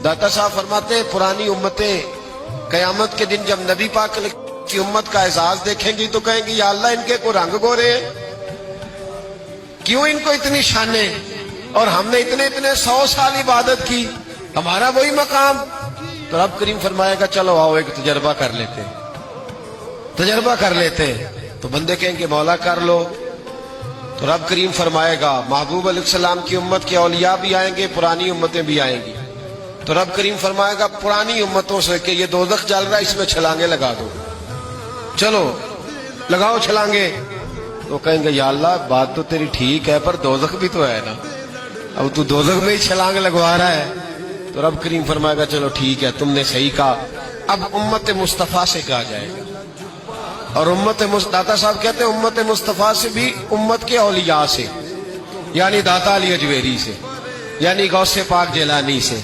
داتا صاحب فرماتے ہیں پرانی امتیں قیامت کے دن جب نبی پاک کی امت کا اعزاز دیکھیں گی تو کہیں گی یا اللہ ان کے کو رنگ گورے ہیں، کیوں ان کو اتنی شانیں، اور ہم نے اتنے 100 سال عبادت کی، ہمارا وہی مقام۔ تو رب کریم فرمائے گا چلو آؤ ایک تجربہ کر لیتے ہیں، تجربہ کر لیتے ہیں۔ تو بندے کہیں گے مولا کر لو۔ تو رب کریم فرمائے گا محبوب علیہ السلام کی امت کے اولیاء بھی آئیں گے، پرانی امتیں بھی آئیں گی۔ تو رب کریم فرمائے گا پرانی امتوں سے کہ یہ دوزخ جل رہا ہے، اس میں چھلانگے لگا دو، چلو لگاؤ چھلانگے۔ تو کہیں گے یا اللہ بات تو تیری ٹھیک ہے پر دوزخ بھی تو ہے نا، اب تو دوزخ میں ہی چھلانگ لگوا رہا ہے۔ تو رب کریم فرمائے گا چلو ٹھیک ہے تم نے صحیح کہا، اب امت مصطفیٰ سے کہا جائے گا۔ اور داتا صاحب کہتے ہیں امت مصطفیٰ سے بھی امت کے اولیاء سے، یعنی داتا علی اجویری سے، یعنی غوث پاک جیلانی سے،